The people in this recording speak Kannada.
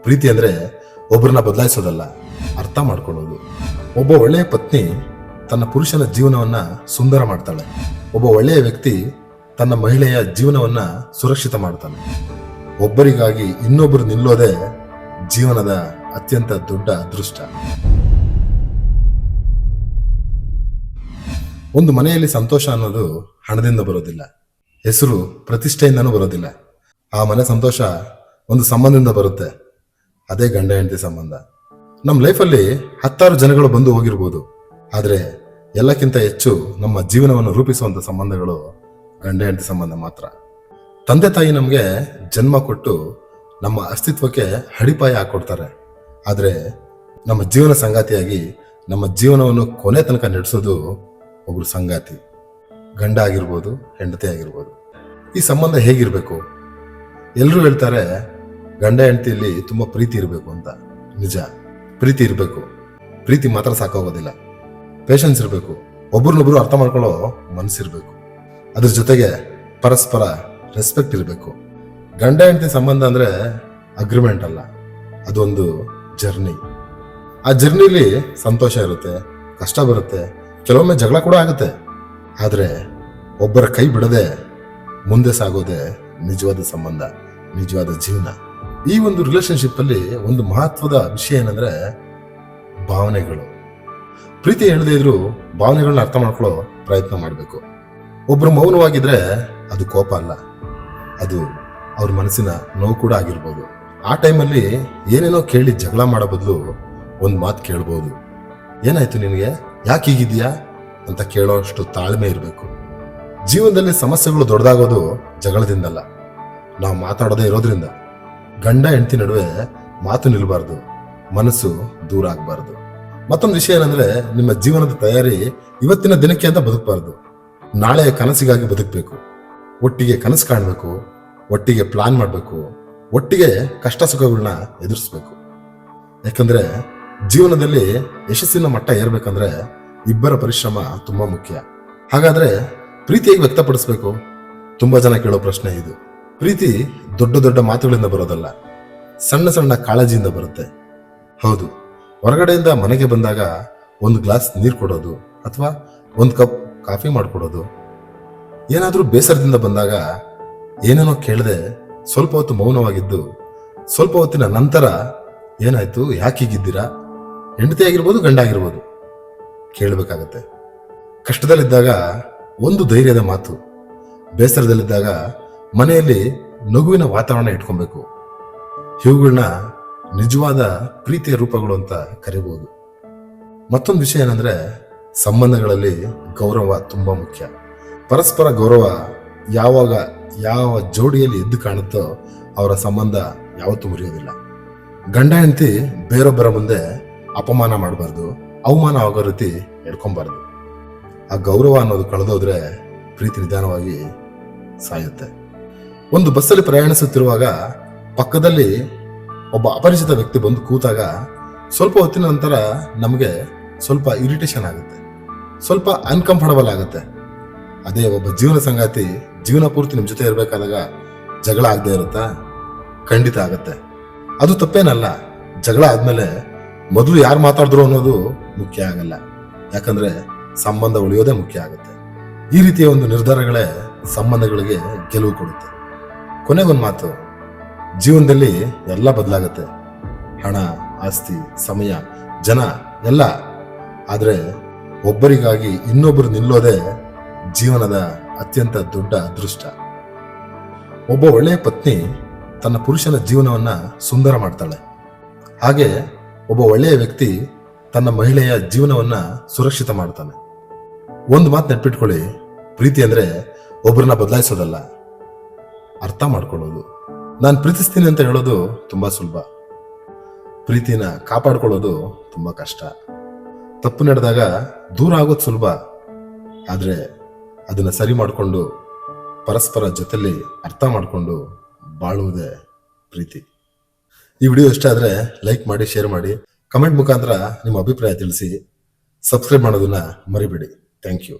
ಪ್ರೀತಿ ಅಂದ್ರೆ ಒಬ್ಬರನ್ನ ಬದಲಾಯಿಸೋದಲ್ಲ, ಅರ್ಥ ಮಾಡ್ಕೊಳ್ಳೋದು. ಒಬ್ಬ ಒಳ್ಳೆಯ ಪತ್ನಿ ತನ್ನ ಪುರುಷನ ಜೀವನವನ್ನ ಸುಂದರ ಮಾಡ್ತಾಳೆ. ಒಬ್ಬ ಒಳ್ಳೆಯ ವ್ಯಕ್ತಿ ತನ್ನ ಮಹಿಳೆಯ ಜೀವನವನ್ನ ಸುರಕ್ಷಿತ ಮಾಡ್ತಾನೆ. ಒಬ್ಬರಿಗಾಗಿ ಇನ್ನೊಬ್ಬರು ನಿಲ್ಲೋದೇ ಜೀವನದ ಅತ್ಯಂತ ದೊಡ್ಡ ಅದೃಷ್ಟ. ಒಂದು ಮನೆಯಲ್ಲಿ ಸಂತೋಷ ಅನ್ನೋದು ಹಣದಿಂದ ಬರೋದಿಲ್ಲ, ಹೆಸರು ಪ್ರತಿಷ್ಠೆಯಿಂದನೂ ಬರೋದಿಲ್ಲ. ಆ ಮನೆ ಸಂತೋಷ ಒಂದು ಸಂಬಂಧದಿಂದ ಬರುತ್ತೆ, ಅದೇ ಗಂಡ ಹೆಂಡತಿ ಸಂಬಂಧ. ನಮ್ಮ ಲೈಫಲ್ಲಿ 10 ಜನಗಳು ಬಂದು ಹೋಗಿರ್ಬೋದು, ಆದರೆ ಎಲ್ಲಕ್ಕಿಂತ ಹೆಚ್ಚು ನಮ್ಮ ಜೀವನವನ್ನು ರೂಪಿಸುವಂತ ಸಂಬಂಧಗಳು ಗಂಡ ಹೆಂಡತಿ ಸಂಬಂಧ ಮಾತ್ರ. ತಂದೆ ತಾಯಿ ನಮಗೆ ಜನ್ಮ ಕೊಟ್ಟು ನಮ್ಮ ಅಸ್ತಿತ್ವಕ್ಕೆ ಅಡಿಪಾಯ ಹಾಕೊಡ್ತಾರೆ, ಆದರೆ ನಮ್ಮ ಜೀವನ ಸಂಗಾತಿಯಾಗಿ ನಮ್ಮ ಜೀವನವನ್ನು ಕೊನೆ ತನಕ ನಡೆಸೋದು ಒಬ್ರು ಸಂಗಾತಿ, ಗಂಡ ಆಗಿರ್ಬೋದು, ಹೆಂಡತಿ ಆಗಿರ್ಬೋದು. ಈ ಸಂಬಂಧ ಹೇಗಿರ್ಬೇಕು? ಎಲ್ಲರೂ ಹೇಳ್ತಾರೆ ಗಂಡ ಹೆಂಡತಿಯಲ್ಲಿ ತುಂಬಾ ಪ್ರೀತಿ ಇರಬೇಕು ಅಂತ. ನಿಜ, ಪ್ರೀತಿ ಇರಬೇಕು. ಪ್ರೀತಿ ಮಾತ್ರ ಸಾಕಾಗೋದಿಲ್ಲ, ಪೇಷನ್ಸ್ ಇರಬೇಕು, ಒಬ್ರನ್ನೊಬ್ರು ಅರ್ಥ ಮಾಡ್ಕೊಳ್ಳೋ ಮನಸ್ಸಿರ್ಬೇಕು. ಅದ್ರ ಜೊತೆಗೆ ಪರಸ್ಪರ ರೆಸ್ಪೆಕ್ಟ್ ಇರಬೇಕು. ಗಂಡ ಹೆಂಡತಿ ಸಂಬಂಧ ಅಂದ್ರೆ ಅಗ್ರಿಮೆಂಟ್ ಅಲ್ಲ, ಅದೊಂದು ಜರ್ನಿ. ಆ ಜರ್ನಿಲಿ ಸಂತೋಷ ಇರುತ್ತೆ, ಕಷ್ಟ ಬರುತ್ತೆ, ಕೆಲವೊಮ್ಮೆ ಜಗಳ ಕೂಡ ಆಗುತ್ತೆ. ಆದ್ರೆ ಒಬ್ಬರ ಕೈ ಬಿಡದೆ ಮುಂದೆ ಸಾಗೋದೆ ನಿಜವಾದ ಸಂಬಂಧ, ನಿಜವಾದ ಜೀವನ. ಈ ಒಂದು ರಿಲೇಶನ್ಶಿಪ್ ಅಲ್ಲಿ ಒಂದು ಮಹತ್ವದ ವಿಷಯ ಏನಂದ್ರೆ ಭಾವನೆಗಳು. ಪ್ರೀತಿ ಹೇಳದೇ ಇದ್ರು ಭಾವನೆಗಳನ್ನ ಅರ್ಥ ಮಾಡ್ಕೊಳ್ಳೋ ಪ್ರಯತ್ನ ಮಾಡಬೇಕು. ಒಬ್ರು ಮೌನವಾಗಿದ್ರೆ ಅದು ಕೋಪ ಅಲ್ಲ, ಅದು ಅವ್ರ ಮನಸ್ಸಿನ ನೋವು ಕೂಡ ಆಗಿರ್ಬೋದು. ಆ ಟೈಮಲ್ಲಿ ಏನೇನೋ ಕೇಳಿ ಜಗಳ ಮಾಡೋ ಬದಲು ಒಂದು ಮಾತು ಕೇಳ್ಬೋದು. ಏನಾಯ್ತು ನಿನಗೆ, ಯಾಕೆ ಹೀಗಿದ್ಯಾ ಅಂತ ಕೇಳೋ ಅಷ್ಟು ತಾಳ್ಮೆ ಇರಬೇಕು. ಜೀವನದಲ್ಲಿ ಸಮಸ್ಯೆಗಳು ದೊಡ್ಡದಾಗೋದು ಜಗಳದಿಂದಲ್ಲ, ನಾವು ಮಾತಾಡೋದೇ ಇರೋದ್ರಿಂದ. ಗಂಡ ಹೆಂಡತಿ ನಡುವೆ ಮಾತು ನಿಲ್ಬಾರ್ದು, ಮನಸ್ಸು ದೂರ ಆಗ್ಬಾರ್ದು. ಮತ್ತೊಂದು ವಿಷಯ ಏನಂದ್ರೆ, ನಿಮ್ಮ ಜೀವನದ ತಯಾರಿ ಇವತ್ತಿನ ದಿನಕ್ಕೆ ಅಂತ ಬದುಕಬಾರ್ದು, ನಾಳೆಯ ಕನಸಿಗಾಗಿ ಬದುಕಬೇಕು. ಒಟ್ಟಿಗೆ ಕನಸು ಕಾಣಬೇಕು, ಒಟ್ಟಿಗೆ ಪ್ಲಾನ್ ಮಾಡಬೇಕು, ಒಟ್ಟಿಗೆ ಕಷ್ಟ ಸುಖಗಳನ್ನ ಎದುರಿಸ್ಬೇಕು. ಯಾಕಂದ್ರೆ ಜೀವನದಲ್ಲಿ ಯಶಸ್ಸಿನ ಮಟ್ಟ ಏರ್ಬೇಕಂದ್ರೆ ಇಬ್ಬರ ಪರಿಶ್ರಮ ತುಂಬಾ ಮುಖ್ಯ. ಹಾಗಾದ್ರೆ ಪ್ರೀತಿ ಹೇಗೆ ವ್ಯಕ್ತಪಡಿಸ್ಬೇಕು? ತುಂಬಾ ಜನ ಕೇಳೋ ಪ್ರಶ್ನೆ ಇದು. ಪ್ರೀತಿ ದೊಡ್ಡ ದೊಡ್ಡ ಮಾತುಗಳಿಂದ ಬರೋದಲ್ಲ, ಸಣ್ಣ ಸಣ್ಣ ಕಾಳಜಿಯಿಂದ ಬರುತ್ತೆ. ಹೌದು, ಹೊರಗಡೆಯಿಂದ ಮನೆಗೆ ಬಂದಾಗ ಒಂದು ಗ್ಲಾಸ್ ನೀರು ಕೊಡೋದು ಅಥವಾ ಒಂದು ಕಪ್ ಕಾಫಿ ಮಾಡಿಕೊಡೋದು. ಏನಾದ್ರೂ ಬೇಸರದಿಂದ ಬಂದಾಗ ಏನೇನೋ ಕೇಳದೆ ಸ್ವಲ್ಪ ಹೊತ್ತು ಮೌನವಾಗಿದ್ದು, ಸ್ವಲ್ಪ ಹೊತ್ತಿನ ನಂತರ ಏನಾಯ್ತು, ಯಾಕೆ ಹೀಗಿದ್ದೀರಾ, ಹೆಂಡತಿ ಆಗಿರ್ಬೋದು, ಗಂಡ ಆಗಿರ್ಬೋದು, ಕೇಳಬೇಕಾಗತ್ತೆ. ಕಷ್ಟದಲ್ಲಿದ್ದಾಗ ಒಂದು ಧೈರ್ಯದ ಮಾತು, ಬೇಸರದಲ್ಲಿದ್ದಾಗ ಮನೆಯಲ್ಲಿ ನಗುವಿನ ವಾತಾವರಣ ಇಟ್ಕೊಬೇಕು. ಇವುಗಳನ್ನ ನಿಜವಾದ ಪ್ರೀತಿಯ ರೂಪಗಳು ಅಂತ ಕರಿಬಹುದು. ಮತ್ತೊಂದು ವಿಷಯ ಏನಂದ್ರೆ, ಸಂಬಂಧಗಳಲ್ಲಿ ಗೌರವ ತುಂಬಾ ಮುಖ್ಯ. ಪರಸ್ಪರ ಗೌರವ ಯಾವಾಗ ಯಾವ ಜೋಡಿಯಲ್ಲಿ ಎದ್ದು ಕಾಣುತ್ತೋ ಅವರ ಸಂಬಂಧ ಯಾವತ್ತೂ ಮುರಿಯೋದಿಲ್ಲ. ಗಂಡ ಹೆಂಡತಿ ಬೇರೊಬ್ಬರ ಮುಂದೆ ಅಪಮಾನ ಮಾಡಬಾರ್ದು, ಅವಮಾನ ಆಗೋ ರೀತಿ ಎಡ್ಕೊಬಾರ್ದು. ಆ ಗೌರವ ಅನ್ನೋದು ಕಳೆದೋದ್ರೆ ಪ್ರೀತಿ ನಿಧಾನವಾಗಿ ಸಾಯುತ್ತೆ. ಒಂದು ಬಸ್ಸಲ್ಲಿ ಪ್ರಯಾಣಿಸುತ್ತಿರುವಾಗ ಪಕ್ಕದಲ್ಲಿ ಒಬ್ಬ ಅಪರಿಚಿತ ವ್ಯಕ್ತಿ ಬಂದು ಕೂತಾಗ ಸ್ವಲ್ಪ ಹೊತ್ತಿನ ನಂತರ ನಮಗೆ ಸ್ವಲ್ಪ ಇರಿಟೇಷನ್ ಆಗುತ್ತೆ, ಸ್ವಲ್ಪ ಅನ್ಕಂಫರ್ಟಬಲ್ ಆಗುತ್ತೆ. ಅದೇ ಒಬ್ಬ ಜೀವನ ಸಂಗಾತಿ ಜೀವನ ಪೂರ್ತಿ ನಿಮ್ ಜೊತೆ ಇರಬೇಕಾದಾಗ ಜಗಳ ಆಗದೆ ಇರುತ್ತಾ? ಖಂಡಿತ ಆಗತ್ತೆ. ಅದು ತಪ್ಪೇನಲ್ಲ. ಜಗಳ ಆದ್ಮೇಲೆ ಮೊದಲು ಯಾರು ಮಾತಾಡಿದ್ರು ಅನ್ನೋದು ಮುಖ್ಯ ಆಗಲ್ಲ, ಯಾಕಂದ್ರೆ ಸಂಬಂಧ ಉಳಿಯೋದೇ ಮುಖ್ಯ ಆಗುತ್ತೆ. ಈ ರೀತಿಯ ಒಂದು ನಿರ್ಧಾರಗಳೇ ಸಂಬಂಧಗಳಿಗೆ ಗೆಲುವು ಕೊಡುತ್ತೆ. ಕೊನೆಗೊಂದು ಮಾತು, ಜೀವನದಲ್ಲಿ ಎಲ್ಲ ಬದಲಾಗತ್ತೆ, ಹಣ, ಆಸ್ತಿ, ಸಮಯ, ಜನ ಎಲ್ಲ. ಆದ್ರೆ ಒಬ್ಬರಿಗಾಗಿ ಇನ್ನೊಬ್ಬರು ನಿಲ್ಲೋದೇ ಜೀವನದ ಅತ್ಯಂತ ದೊಡ್ಡ ಅದೃಷ್ಟ. ಒಬ್ಬ ಒಳ್ಳೆಯ ಪತ್ನಿ ತನ್ನ ಪುರುಷನ ಜೀವನವನ್ನ ಸುಂದರ ಮಾಡ್ತಾಳೆ. ಹಾಗೆ ಒಬ್ಬ ಒಳ್ಳೆಯ ವ್ಯಕ್ತಿ ತನ್ನ ಮಹಿಳೆಯ ಜೀವನವನ್ನ ಸುರಕ್ಷಿತ ಮಾಡ್ತಾನೆ. ಒಂದು ಮಾತು ನೆನ್ಪಿಟ್ಕೊಳ್ಳಿ, ಪ್ರೀತಿ ಅಂದ್ರೆ ಒಬ್ಬರನ್ನ ಬದಲಾಯಿಸೋದಲ್ಲ, ಅರ್ಥ ಮಾಡ್ಕೊಳ್ಳೋದು. ನಾನು ಪ್ರೀತಿಸ್ತೀನಿ ಅಂತ ಹೇಳೋದು ತುಂಬಾ ಸುಲಭ, ಪ್ರೀತಿನ ಕಾಪಾಡ್ಕೊಳ್ಳೋದು ತುಂಬಾ ಕಷ್ಟ. ತಪ್ಪು ನಡೆದಾಗ ದೂರ ಆಗೋದು ಸುಲಭ, ಆದ್ರೆ ಅದನ್ನ ಸರಿ ಮಾಡಿಕೊಂಡು ಪರಸ್ಪರ ಜೊತೆಲಿ ಅರ್ಥ ಮಾಡಿಕೊಂಡು ಬಾಳುವುದೇ ಪ್ರೀತಿ. ಈ ವಿಡಿಯೋ ಇಷ್ಟ ಆದ್ರೆ ಲೈಕ್ ಮಾಡಿ, ಶೇರ್ ಮಾಡಿ, ಕಮೆಂಟ್ ಮುಖಾಂತರ ನಿಮ್ಮ ಅಭಿಪ್ರಾಯ ತಿಳಿಸಿ. ಸಬ್ಸ್ಕ್ರೈಬ್ ಮಾಡೋದನ್ನ ಮರಿಬೇಡಿ. Thank you.